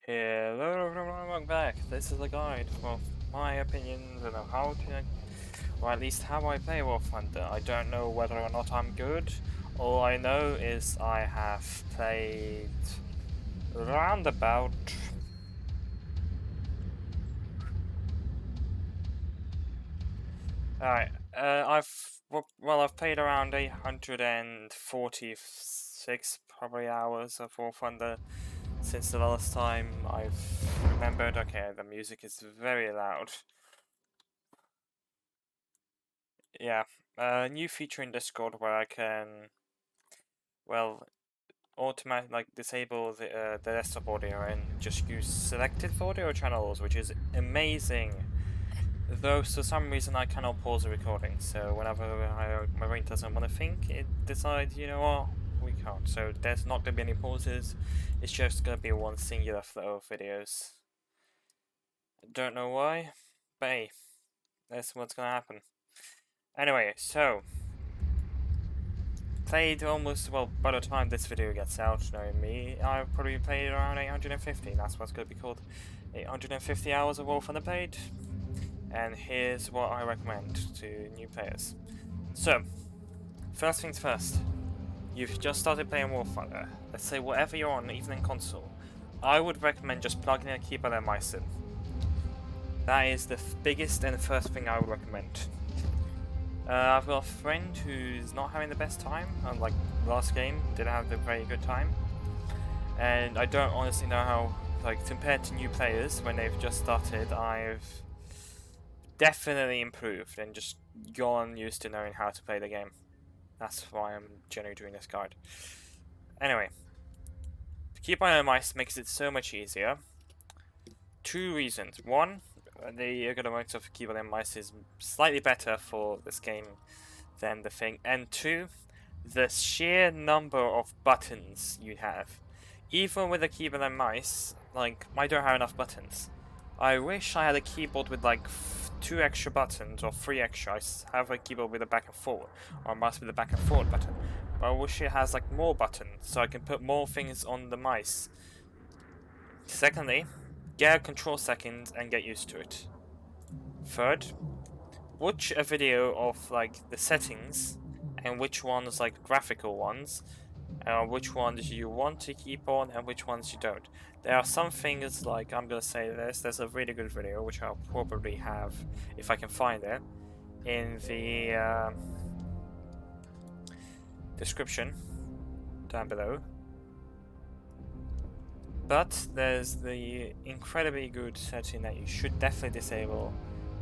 Hello everyone, welcome back. This is a guide of my opinions and of how to, or at least how I play War Thunder. I don't know whether or not I'm good. All I know is I have played round about Alright, I've played around 846 probably hours of War Thunder since the last time I've remembered. Okay, the music is very loud. Yeah, a new feature in Discord where I can, well, disable the desktop audio and just use selected audio channels, which is amazing. Though for some reason I cannot pause the recording, so whenever my brain doesn't want to think, it decides, you know what, we can't. So there's not going to be any pauses, it's just going to be one singular flow of videos. Don't know why, but hey, that's what's going to happen. Anyway, so played almost, well, by the time this video gets out, knowing me, I've probably played around 850, that's what's going to be called 850 hours of War Thunder played. And here's what I recommend to new players. So, first things first, you've just started playing War Thunder, let's say whatever you're on, even in console, I would recommend just plugging in a keyboard and mice in. That is the biggest and first thing I would recommend. I've got a friend who's not having the best time, unlike last game, didn't have a very good time. And I don't honestly know how, like, compared to new players, when they've just started, I've definitely improved and just gone used to knowing how to play the game. That's why I'm generally doing this guide. Anyway, keyboard and mice makes it so much easier. Two reasons. One, the ergonomics of keyboard and mice is slightly better for this game than the thing. And two, the sheer number of buttons you have. Even with a keyboard and mice, like, I don't have enough buttons. I wish I had a keyboard with like 2 extra buttons or 3 extra. I have a keyboard with a back and forward, or a mouse with a back and forward button. But I wish it has like more buttons so I can put more things on the mice. Secondly, get a control settings and get used to it. Third, watch a video of like the settings and which ones like graphical ones, which ones you want to keep on and which ones you don't. There are some things like, I'm gonna say this, there's a really good video which I'll probably have, if I can find it, in the description down below. But there's the incredibly good setting that you should definitely disable,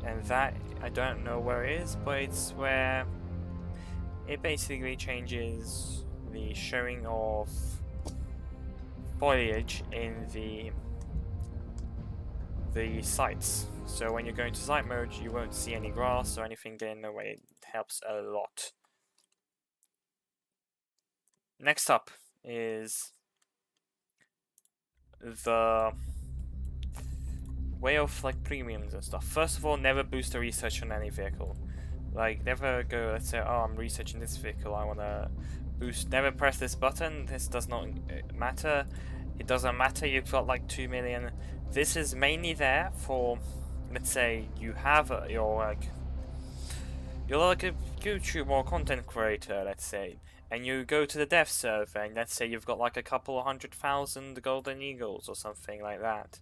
and that, I don't know where it is, but it's where it basically changes the showing of foliage in the sights. So when you're going to sight mode, you won't see any grass or anything getting in the way. It helps a lot. Next up is the way of like premiums and stuff. First of all, never boost the research on any vehicle. Like, never go, let's say, oh, I'm researching this vehicle, I wanna boost, never press this button, this does not matter. It doesn't matter, you've got like 2 million. This is mainly there for, let's say, you have you're like a YouTube or content creator, let's say, and you go to the dev server, and let's say you've got like a couple of 100,000 golden eagles or something like that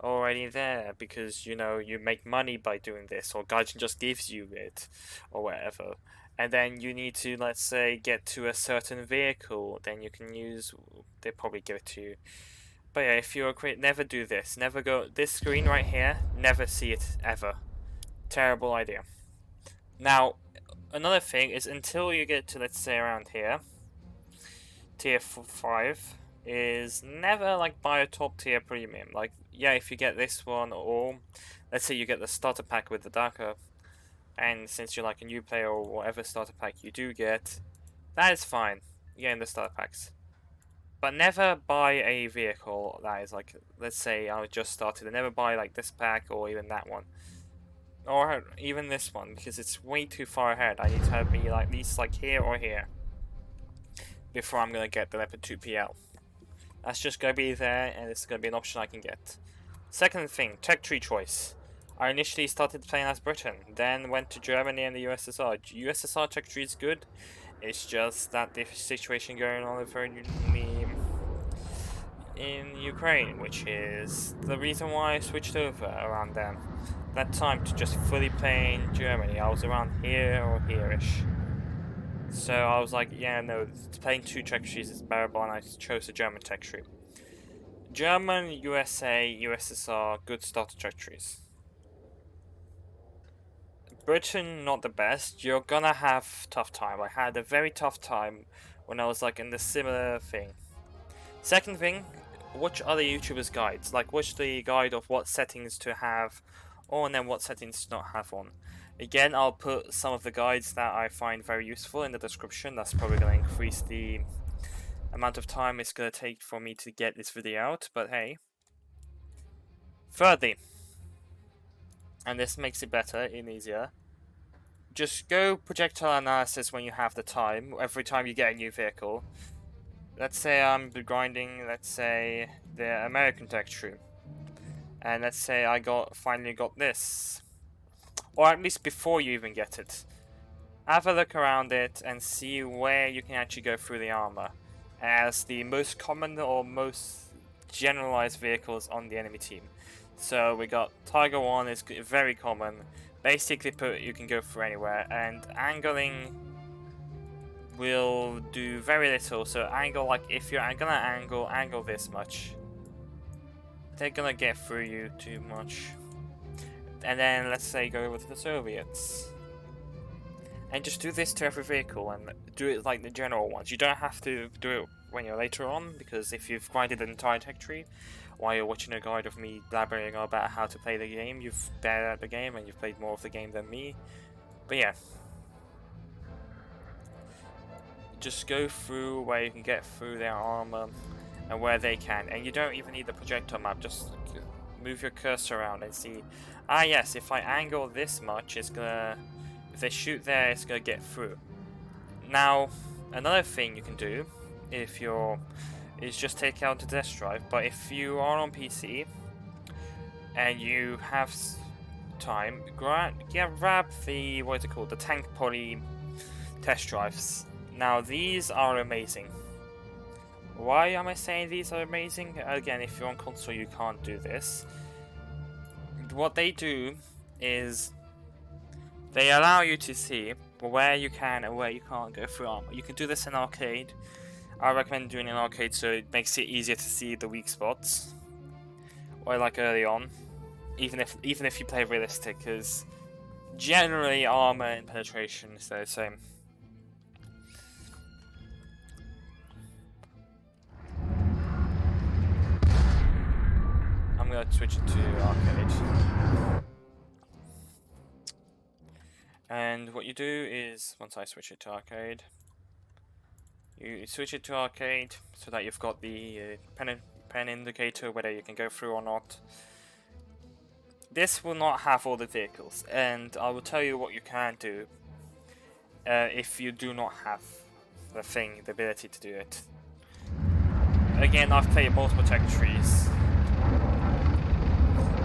already there, because you know you make money by doing this, or Gaijin just gives you it or whatever, and then you need to, let's say, get to a certain vehicle, then you can use, they probably give it to you. But yeah, if you're a creator, never do this, never go this screen right here, never see it ever. Terrible idea. Now another thing is, until you get to, let's say, around here, tier 5, is never like buy a top tier premium. Like, yeah, if you get this one, or let's say you get the starter pack with the Darker, and since you're like a new player or whatever starter pack you do get, that is fine, you're getting the starter packs. But never buy a vehicle that is like, let's say I just started, and never buy like this pack or even that one. Or even this one, because it's way too far ahead. I need to be like at least like here or here before I'm gonna get the Leopard 2 PL. That's just going to be there, and it's going to be an option I can get. Second thing, tech tree choice. I initially started playing as Britain, then went to Germany and the USSR. USSR tech tree is good. It's just that the situation going on over in Ukraine, which is the reason why I switched over around then. That time to just fully play in Germany, I was around here or here-ish. So I was like, yeah, no, playing two tech trees is bearable, and I chose the German tech tree. German, USA, USSR, good starter tech trees. Britain, not the best. You're gonna have tough time. I had a very tough time when I was like in the similar thing. Second thing, watch other YouTubers' guides. Like watch the guide of what settings to have on and then what settings to not have on. Again, I'll put some of the guides that I find very useful in the description. That's probably going to increase the amount of time it's going to take for me to get this video out, but hey. Thirdly, and this makes it better and easier, just go projectile analysis when you have the time, every time you get a new vehicle. Let's say I'm grinding, let's say, the American tech tree. And let's say I finally got this. Or at least before you even get it. Have a look around it and see where you can actually go through the armor as the most common or most generalized vehicles on the enemy team. So we got Tiger 1 is very common. Basically you can go through anywhere, and angling will do very little. So angle, like if you're gonna angle this much, they're gonna get through you too much. And then let's say go over to the Soviets. And just do this to every vehicle and do it like the general ones. You don't have to do it when you're later on, because if you've grinded an entire tech tree while you're watching a guide of me blabbering about how to play the game, you've better at the game and you've played more of the game than me. But yeah. Just go through where you can get through their armor and where they can. And you don't even need the projectile map, just move your cursor around and see, ah yes, if I angle this much, it's gonna, if they shoot there, it's gonna get through. Now, another thing you can do, if you're, is just take out the test drive. But if you are on PC and you have time, grab the, what is it called, the tank poly test drives. Now these are amazing. Why am I saying these are amazing? Again, if you're on console, you can't do this. What they do is they allow you to see where you can and where you can't go through armor. You can do this in arcade. I recommend doing it in arcade so it makes it easier to see the weak spots, or like early on, even if you play realistic, because generally armor and penetration is the same. I'm gonna switch it to arcade. And what you do is, once I switch it to arcade, you switch it to arcade so that you've got the pen indicator, whether you can go through or not. This will not have all the vehicles, and I will tell you what you can do if you do not have the ability to do it. Again, I've played multiple tech trees.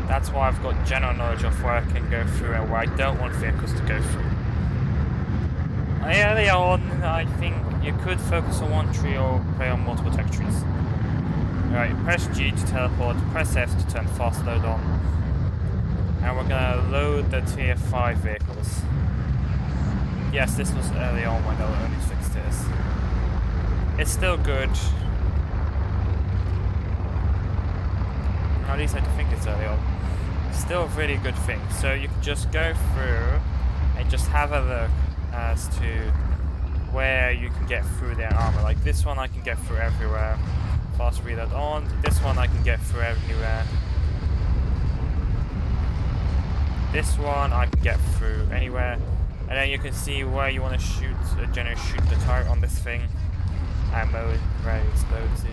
That's why I've got general knowledge of where I can go through and where I don't want vehicles to go through. Early on, I think you could focus on one tree or play on multiple tech trees. Alright, press G to teleport, press F to turn fast load on. And we're gonna load the tier 5 vehicles. Yes, this was early on when there were only 6 tiers. It's still good. At least I think it's early on. Still a really good thing. So you can just go through and just have a look as to where you can get through their armor. Like this one I can get through everywhere. Fast reload on. This one I can get through everywhere. This one I can get through anywhere. And then you can see where you want to shoot, generally shoot the turret on this thing. Ammo, where it explodes it.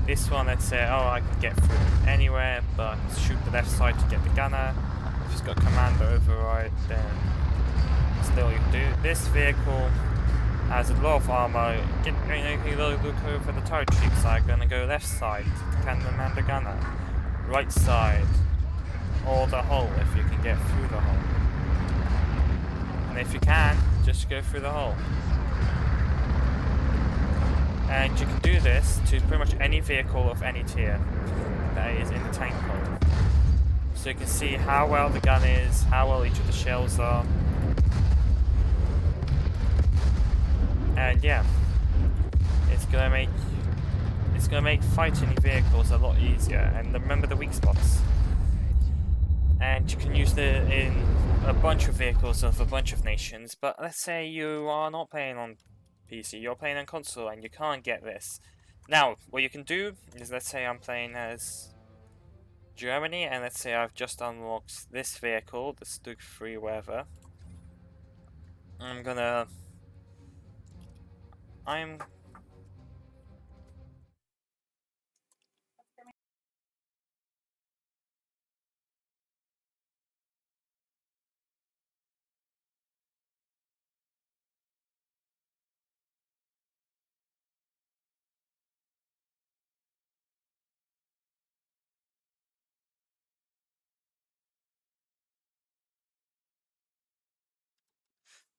This one, let's say, oh, I can get through anywhere, but shoot the left side to get the gunner. If it's got commander override, then still you can do. This vehicle, has a lot of armor. You look over the turret cheeks. I'm gonna go left side, cannon and the gunner, right side, or the hole if you can get through the hole. And if you can, just go through the hole. And you can do this to pretty much any vehicle of any tier that is in the tank hole. So you can see how well the gun is, how well each of the shells are. And yeah, it's gonna make fighting vehicles a lot easier. And remember the weak spots. And you can use it in a bunch of vehicles of a bunch of nations. But let's say you are not playing on PC, you're playing on console, and you can't get this. Now, what you can do is, let's say I'm playing as Germany, and let's say I've just unlocked this vehicle, the Stug 3, whatever. I'm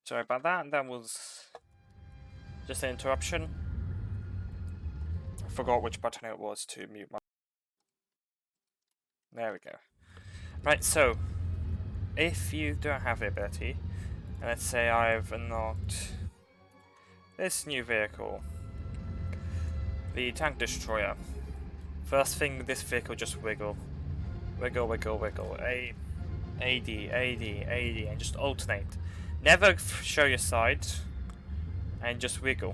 sorry about that, that was just an interruption. I forgot which button it was to mute my... There we go. Right, so, if you don't have the ability, and let's say I've unlocked this new vehicle, the Tank Destroyer. First thing, this vehicle just wiggle. Wiggle, wiggle, wiggle. AD, and just alternate. Never show your side, and just wiggle.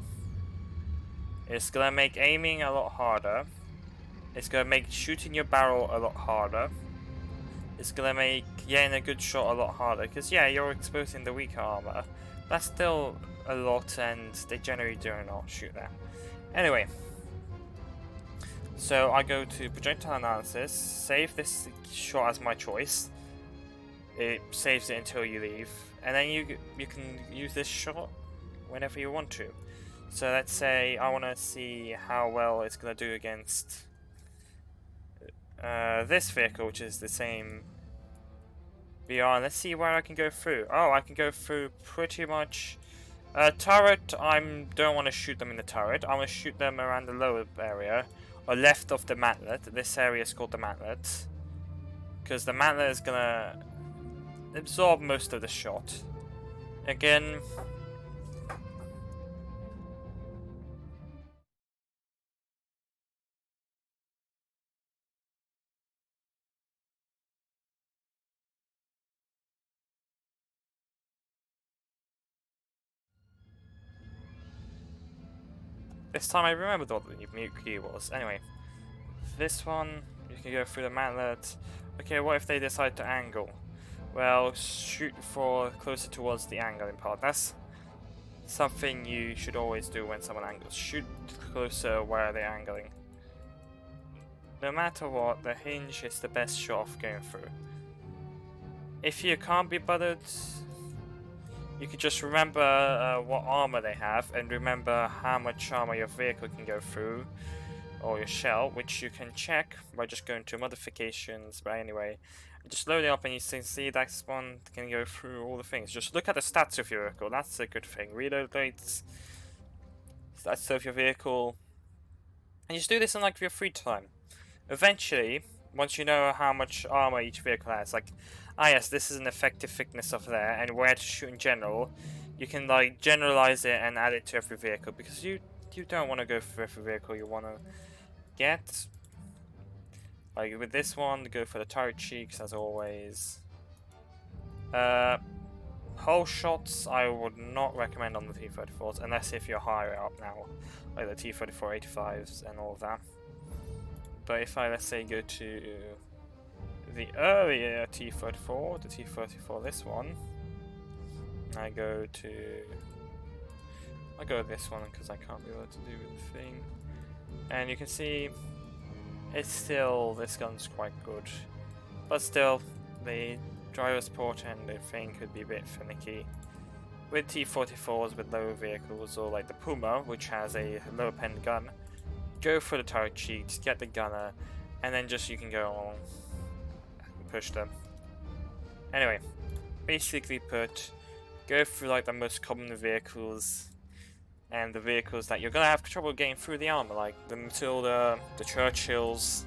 It's gonna make aiming a lot harder. It's gonna make shooting your barrel a lot harder. It's gonna make getting a good shot a lot harder, because yeah, you're exposing the weaker armor. That's still a lot, and they generally do not shoot that. Anyway, so I go to Projectile Analysis, save this shot as my choice. It saves it until you leave, and then you can use this shot whenever you want to. So let's say I want to see how well it's gonna do against this vehicle, which is the same VR. Let's see where I can go through. Oh, I can go through pretty much. Turret, don't want to shoot them in the turret. I want to shoot them around the lower area, or left of the matlet. This area is called the matlet, because the matlet is gonna absorb most of the shot. Again, this time I remembered what the mute key was. Anyway, this one, you can go through the matlet. Okay, what if they decide to angle? Well, shoot for closer towards the angling part. That's something you should always do when someone angles. Shoot closer where they're angling. No matter what, the hinge is the best shot of going through. If you can't be bothered, you could just remember what armor they have, and remember how much armor your vehicle can go through, or your shell, which you can check by just going to modifications. But anyway, just load it up and you can see that one can go through all the things. Just look at the stats of your vehicle, that's a good thing. Reload rates, stats of your vehicle, and just do this in like your free time. Eventually, once you know how much armor each vehicle has, like, yes, this is an effective thickness of there, and where to shoot in general, you can like generalize it and add it to every vehicle, because you don't want to go for every vehicle you want to get. Like with this one, go for the turret cheeks as always. Whole shots I would not recommend on the T-34s, unless if you're higher up now, like the T-34-85s and all of that. But if I, let's say, go to the earlier T-34, the T-34, this one, I go this one because I can't be able to do the thing, and you can see it's still, this gun's quite good, but still the driver's port and the thing could be a bit finicky. with T-44s with low vehicles, or like the Puma, which has a low pen gun, go for the turret cheats, get the gunner, and then just you can go on and push them. Anyway, basically go through like the most common vehicles, and the vehicles that you're gonna have trouble getting through the armor, like the Matilda, the Churchills,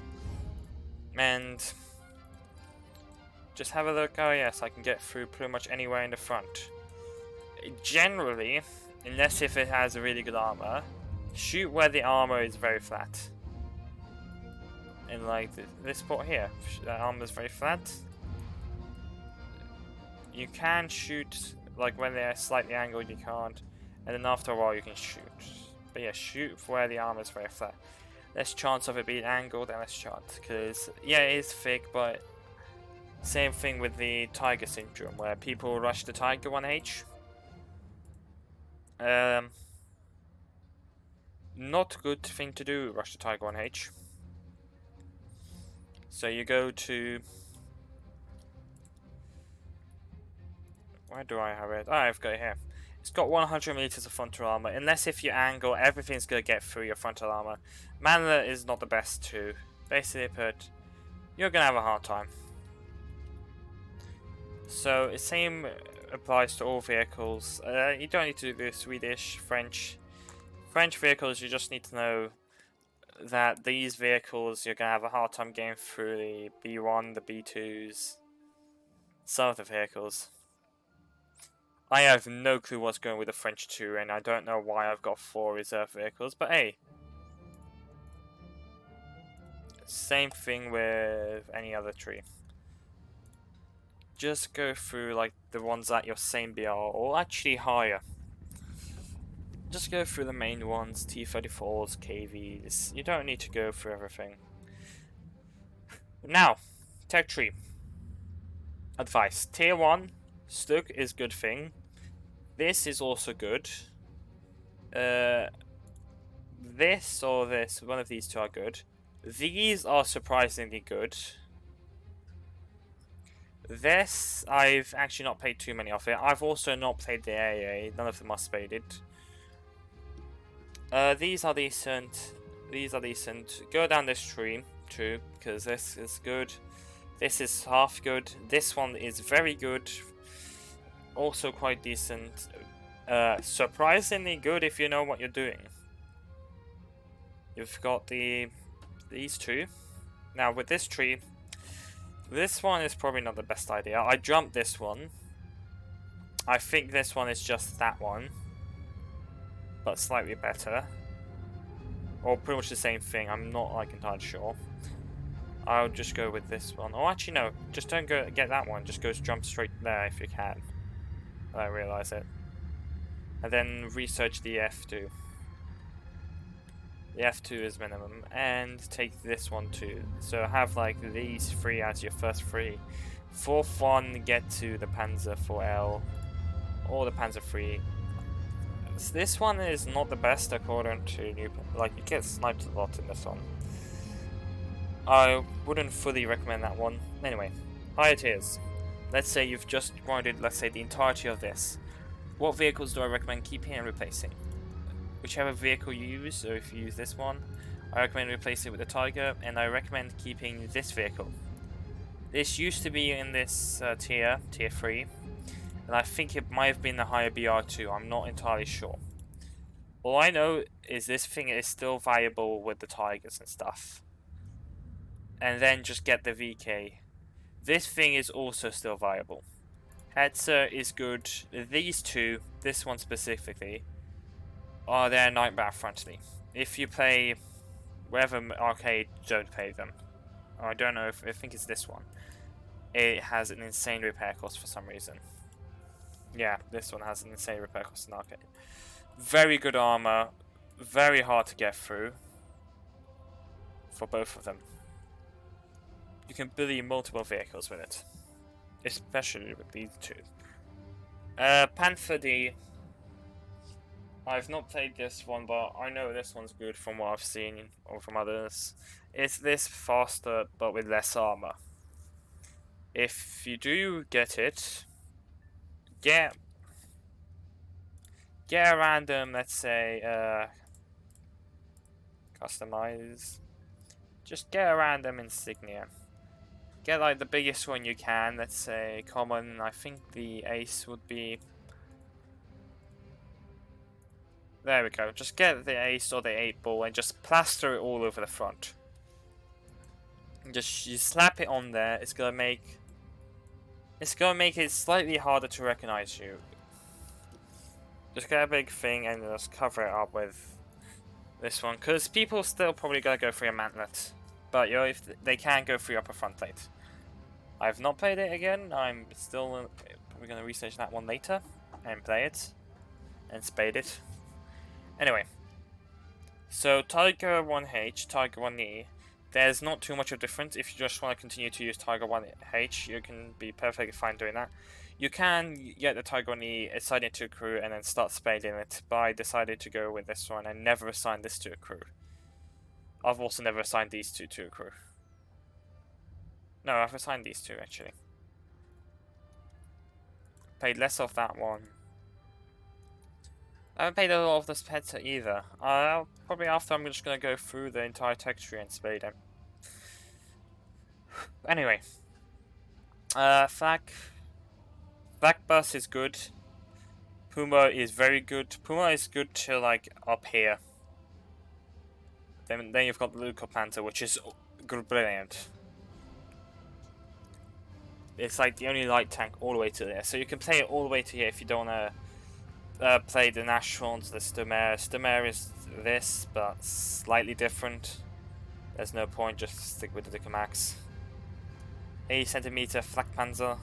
and just have a look. Oh yes, I can get through pretty much anywhere in the front. Generally, unless if it has a really good armor, shoot where the armor is very flat. And like this spot here, the armor is very flat. You can shoot like when they're slightly angled, you can't, and then after a while you can shoot. But yeah, shoot where the armor is very flat. Less chance of it being angled and less chance, because yeah, it is thick, but same thing with the Tiger Syndrome, where people rush the Tiger 1H. Not good thing to do, rush the Tiger 1H. So you go to... Where do I have it? Oh, I've got it here. It's got 100 meters of frontal armor. Unless if you angle, everything's going to get through your frontal armor. Manlet is not the best too. Basically put, you're going to have a hard time. So the same applies to all vehicles. You don't need to do Swedish, French. French vehicles, you just need to know that these vehicles you're going to have a hard time getting through the B1, the B2s, some of the vehicles. I have no clue what's going with the French 2, and I don't know why I've got 4 reserve vehicles, but hey. Same thing with any other tree. Just go through like the ones at your same BR, or actually higher. Just go through the main ones, T-34s, KVs. You don't need to go through everything. Now, tech tree. Advice. Tier 1, Stuk is good thing. This is also good. This or this, one of these two are good. These are surprisingly good. This, I've actually not played too many of it. I've also not played the AA. None of them are spaded. These are decent. These are decent. Go down this tree too, because this is good. This is half good. This one is very good. Also quite decent. Surprisingly good if you know what you're doing. You've got these two. Now with this tree, this one is probably not the best idea. I jumped this one. I think this one is just that one, but slightly better. Or pretty much the same thing, I'm not like entirely sure. I'll just go with this one. Oh, actually no, just don't go get that one. Just jump straight there if you can. I realise it. And then research the F2. The F2 is minimum. And take this one too. So have like these 3 as your first 3. 4th one, get to the Panzer 4L. Or the Panzer 3. This one is not the best according to new, like you get sniped a lot in this one. I wouldn't fully recommend that one. Anyway, higher tiers. Let's say you've just grinded, let's say, the entirety of this. What vehicles do I recommend keeping and replacing? Whichever vehicle you use, so if you use this one, I recommend replacing it with the Tiger, and I recommend keeping this vehicle. This used to be in this tier 3. And I think it might have been the higher BR2, I'm not entirely sure. All I know is this thing is still viable with the Tigers and stuff. And then just get the VK. This thing is also still viable. Hetzer is good. These two, this one specifically, are their nightmare friendly. If you play wherever arcade, don't play them. I don't know if, I think it's this one. It has an insane repair cost for some reason. Yeah, this one has an insane repair cost in arcade. Very good armor, very hard to get through for both of them. You can bully multiple vehicles with it, especially with these two. Panther D. I've not played this one, but I know this one's good from what I've seen or from others. It's this faster, but with less armor. If you do get it, get get a random, let's say, customize. Just get a random insignia. Get like the biggest one you can, let's say common. I think the ace would be... There we go. Just get the ace or the 8-ball and just plaster it all over the front. Just you slap it on there. It's gonna make it slightly harder to recognize you. Just get a big thing and just cover it up with this one, because people still probably gonna go for your mantlet, but you know, if they can go for your upper front plate. I've not played it again. I'm still probably gonna research that one later and play it and spade it. Anyway, so Tiger 1H, Tiger 1E. There's not too much of a difference. If you just want to continue to use Tiger 1H, you can be perfectly fine doing that. You can get the Tiger 1E, assign it to a crew, and then start spading it, but I decided to go with this one and never assign this to a crew. I've also never assigned these two to a crew. No, I've assigned these two, actually. Played less of that one. I haven't played a lot of the Spectre either. Probably after I'm just going to go through the entire tech tree and spade them. Anyway. Flak Bus is good. Puma is very good. Puma is good till like up here. Then you've got Luca Panther, which is brilliant. It's like the only light tank all the way to there. So you can play it all the way to here if you don't want to play the Nashrons, the Stomare. Stomare is this, but slightly different. There's no point, just stick with the Dicamax. 80 centimeter Flak Panzer.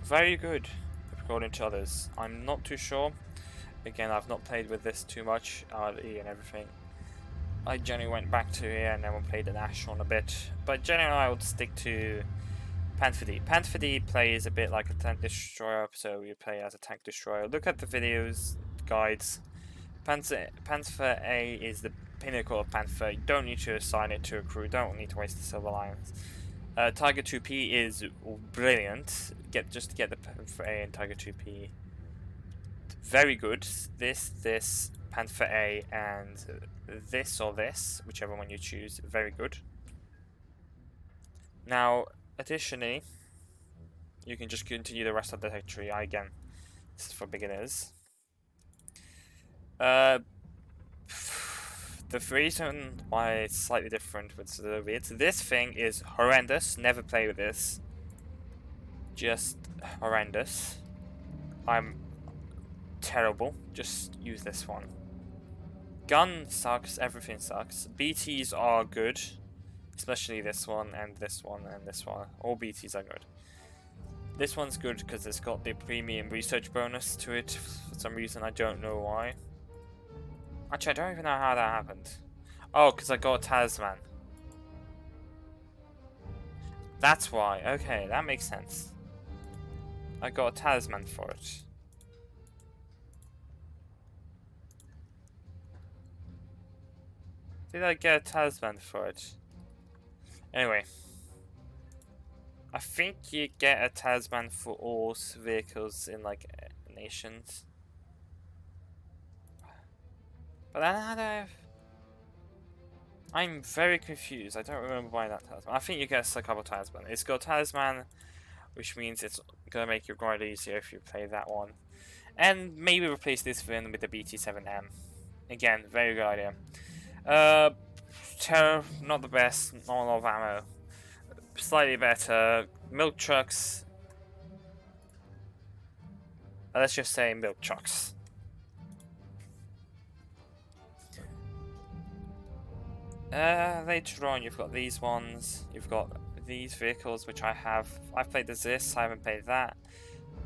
Very good, according to others. I'm not too sure. Again, I've not played with this too much, RE and everything. I generally went back to here and then we played the Nashron a bit. But generally I would stick to Panther D. Panther D plays a bit like a tank destroyer, so you play as a tank destroyer. Look at the videos, guides. Panther A is the pinnacle of Panther. You don't need to assign it to a crew, don't need to waste the Silver Lions. Tiger 2P is brilliant. Just get the Panther A and Tiger 2P. Very good. This, Panther A, and this or this, whichever one you choose, very good. Now, additionally, you can just continue the rest of the tech tree. Again, this is for beginners. The reason why it's slightly different with Soviets, this thing is horrendous. Never play with this. Just horrendous. I'm terrible. Just use this one. Gun sucks. Everything sucks. BTs are good. Especially this one and this one and this one. All BTs are good. This one's good because it's got the premium research bonus to it. For some reason, I don't know why. Actually, I don't even know how that happened. Oh, because I got a talisman. That's why. Okay, that makes sense. I got a talisman for it. Did I get a talisman for it? Anyway. I think you get a talisman for all vehicles in like nations. But then I'm very confused. I don't remember buying that talisman. I think you get a couple talisman. It's got a talisman, which means it's gonna make your grind easier if you play that one. And maybe replace this VIN with the BT7M. Again, very good idea. Terror, not the best, not a lot of ammo. Slightly better. Milk trucks. Let's just say milk trucks. Later on, you've got these ones. You've got these vehicles, which I have. I've played as this. I haven't played that.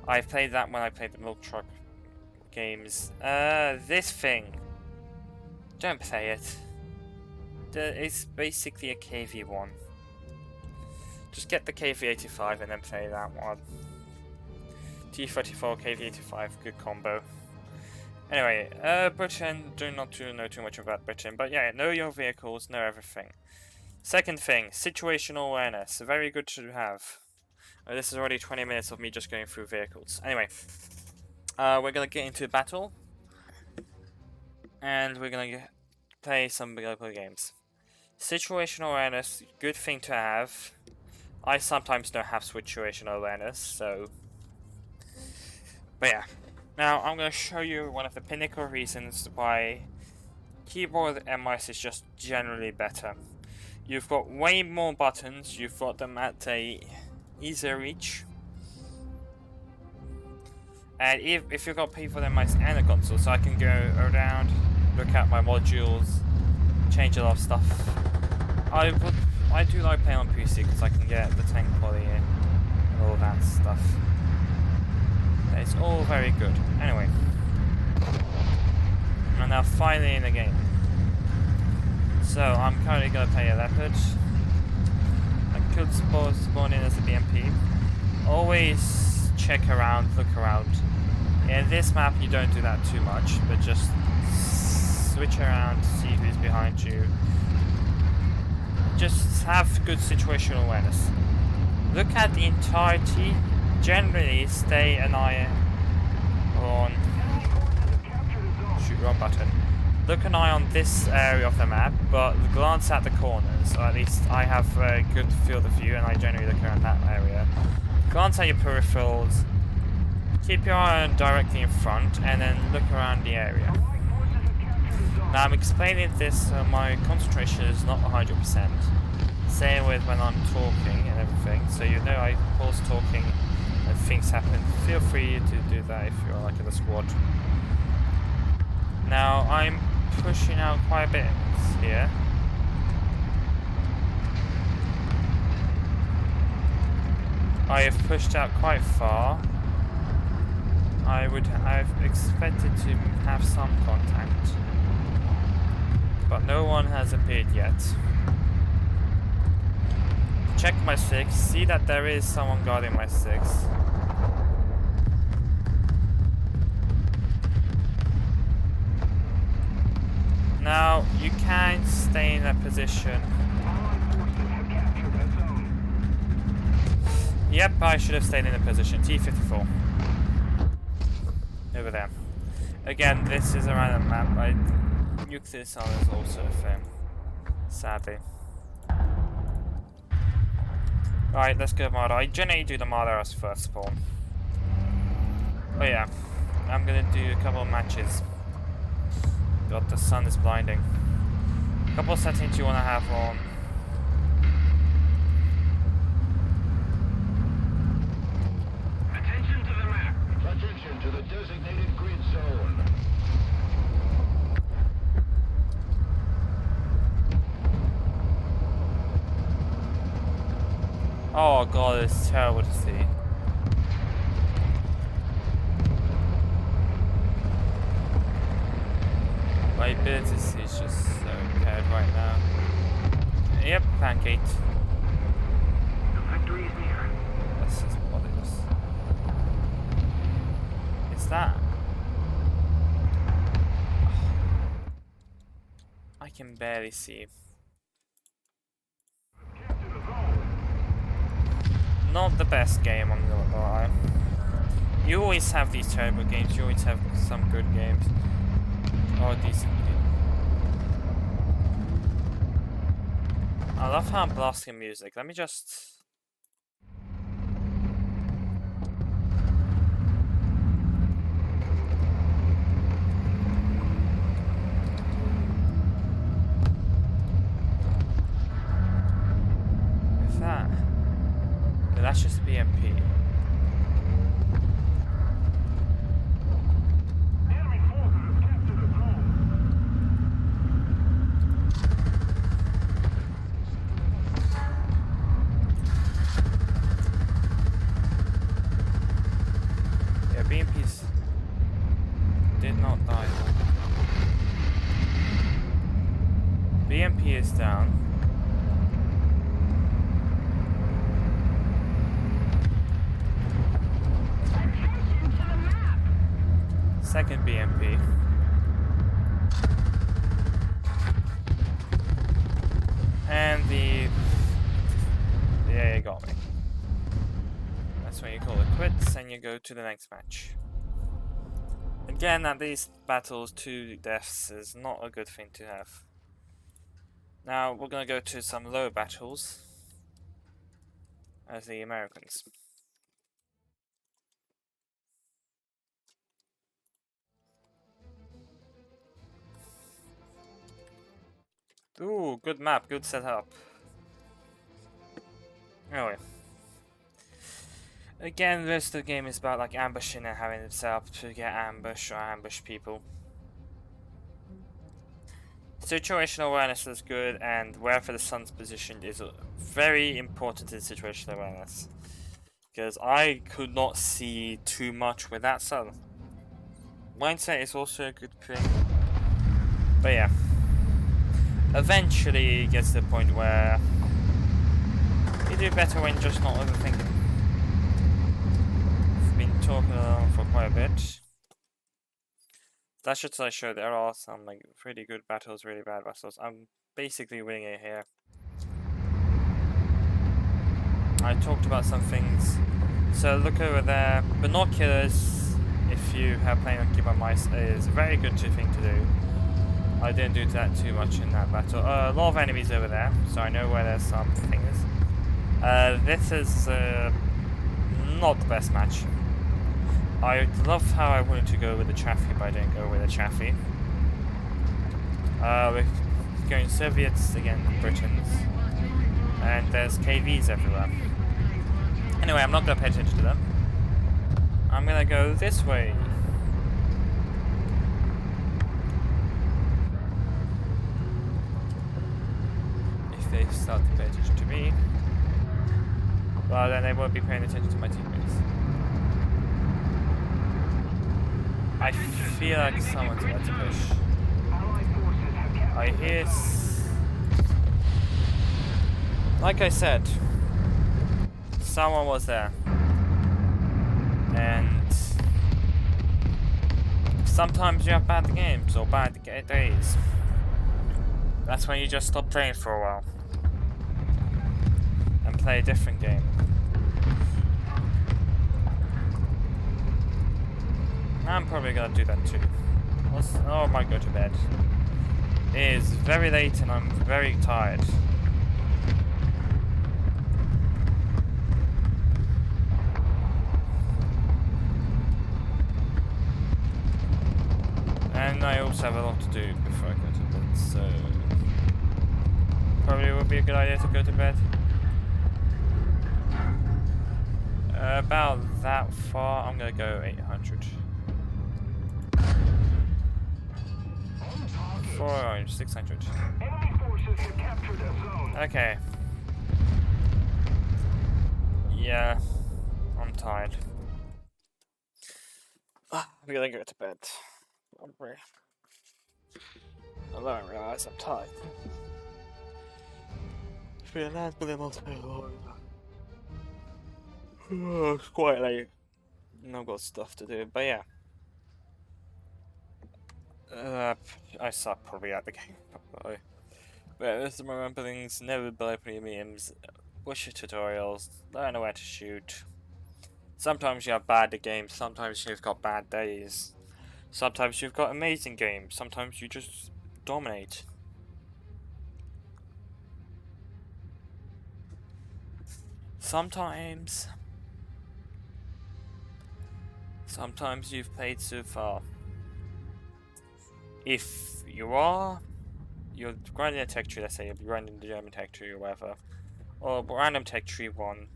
I played that when I played the milk truck games. This thing. Don't play it. It's basically a KV1. Just get the KV85 and then play that one. T34, KV85, good combo. Anyway, Britain, do not know too much about Britain, but yeah, know your vehicles, know everything. Second thing, situational awareness, very good to have. This is already 20 minutes of me just going through vehicles. Anyway, we're gonna get into battle, and we're gonna play some local games. Situational awareness, good thing to have. I sometimes don't have situational awareness, so. But yeah. Now I'm gonna show you one of the pinnacle reasons why keyboard and mouse is just generally better. You've got way more buttons, you've got them at a easier reach. And if you've got keyboard and mouse and a console, so I can go around, look at my modules, change a lot of stuff. I do like playing on PC because I can get the tank quality and all that stuff. It's all very good. Anyway. And now finally in the game. So I'm currently going to play a leopard. I could spawn in as a BMP. Always check around, look around. In this map you don't do that too much, but just switch around to see who's behind you. Just have good situational awareness. Look at the entirety. Generally stay an eye on... Shoot, wrong button. Look an eye on this area of the map, but glance at the corners, or at least I have a good field of view and I generally look around that area. Glance at your peripherals, keep your eye on directly in front, and then look around the area. Now I'm explaining this so my concentration is not 100%. Same with when I'm talking and everything, so you know I pause talking and things happen. Feel free to do that if you're like in a squad. Now I'm pushing out quite a bit here. I have pushed out quite far. I've expected to have some contact, but no one has appeared yet. Check my 6, see that there is someone guarding my 6. Now, you can stay in a position. Yep, I should have stayed in a position. T-54. Over there. Again, this is a random map. Nuclear cell is also a thing. Sadly. Right, let's go Marder. I generally do the Marder as first spawn. Oh yeah, I'm gonna do a couple of matches. God, the sun is blinding. A couple of settings you wanna have on. Attention to the map. Attention to the designated grid zone. Oh god, it's terrible to see. My ability is just so impaired right now. Yep, pancake. The victory is near. That's just what it is. Is that? I can barely see. Not the best game, I'm not gonna lie. You always have these terrible games, you always have some good games. Or decent games. I love how I'm blasting music. Let me just... What's that? No, that's just BMP. BMPs did not die. BMP is down. Second BMP. And yeah, you got me. That's when you call it quits and you go to the next match. Again, at these battles, 2 deaths is not a good thing to have. Now, we're gonna go to some low battles as the Americans. Ooh, good map, good setup. Anyway. Again, the rest of the game is about like ambushing and having it set up to get ambush or ambush people. Situational awareness is good, and wherever the sun's positioned is very important in situational awareness. Because I could not see too much with that sun. Mindset is also a good thing. But yeah. Eventually it gets to the point where you do better when just not overthinking. I've been talking along for quite a bit. That should show there are some like pretty good battles, really bad battles. I'm basically winning it here. I talked about some things. So look over there. Binoculars, if you have playing on keyboard mice, is a very good thing to do. I didn't do that too much in that battle. A lot of enemies over there, so I know where there's some things. This is not the best match. I love how I wanted to go with the Chaffee, but I didn't go with the Chaffee. We're going Soviets against Britons, and there's KVs everywhere. Anyway, I'm not going to pay attention to them. I'm going to go this way. If they start to pay attention to me, well, then they won't be paying attention to my teammates. I feel like someone's about to push. I hear... Like I said, someone was there. And sometimes you have bad games or bad days. That's when you just stop playing for a while and play a different game. I'm probably gonna do that too. Oh, I might go to bed. It is very late and I'm very tired. And I also have a lot to do before I go to bed, so probably would be a good idea to go to bed. About that far, I'm gonna go 800. 400, 600. Okay. Yeah, I'm tired. I'm gonna go to bed. I don't realise I'm tired. It's quite late. And I've got stuff to do, but yeah. I suck probably at the game, probably. But just remember things, never buy premiums, watch your tutorials, learn where to shoot. Sometimes you have bad games, sometimes you've got bad days. Sometimes you've got amazing games, sometimes you just dominate. Sometimes you've played so far. If you're grinding a tech tree, let's say you're grinding the German tech tree or whatever, or random tech tree 1,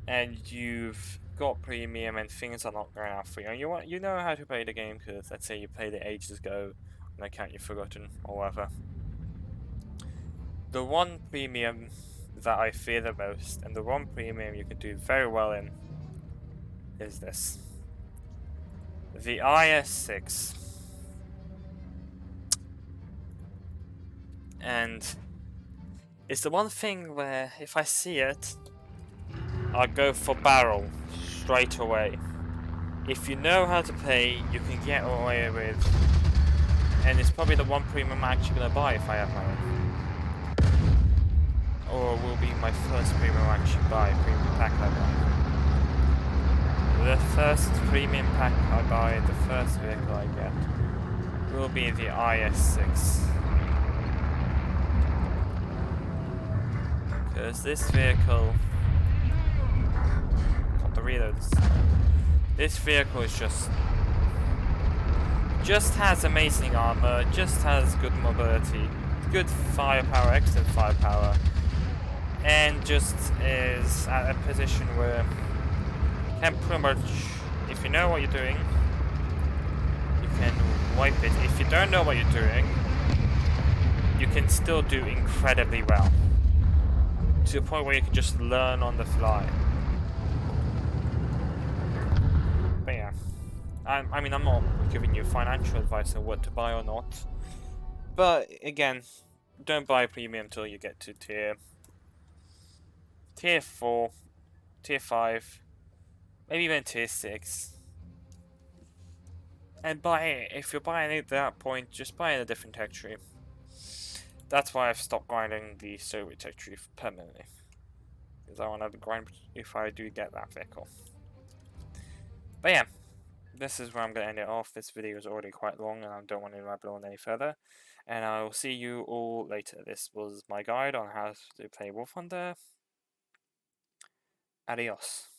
and you've got premium and things are not going out for you, and you know how to play the game because let's say you played it ages ago, an account you've forgotten or whatever. The one premium that I fear the most, and the one premium you can do very well in, is this. The IS-6. And it's the one thing where if I see it, I'll go for barrel straight away. If you know how to play, you can get away with, and it's probably the one premium I'm actually gonna buy if I have my own. Or will be my first premium I actually buy, premium pack I buy. the first premium pack I buy, the first vehicle I get, will be the IS-6. Because this vehicle... Got the reloads. This vehicle is just has amazing armor, just has good mobility, good firepower, excellent firepower, and just is at a position where you can pretty much, if you know what you're doing, you can wipe it. If you don't know what you're doing, you can still do incredibly well, to the point where you can just learn on the fly. But yeah, I mean, I'm not giving you financial advice on what to buy or not, but again, don't buy premium until you get to tier 4, tier 5, maybe even tier 6. And buy it. If you're buying it at that point, just buy in a different tech tree. That's why I've stopped grinding the Soviet tech tree permanently. Because I want to grind if I do get that vehicle. But yeah, this is where I'm going to end it off. This video is already quite long and I don't want to ramble on any further. And I will see you all later. This was my guide on how to play War Thunder. Adios.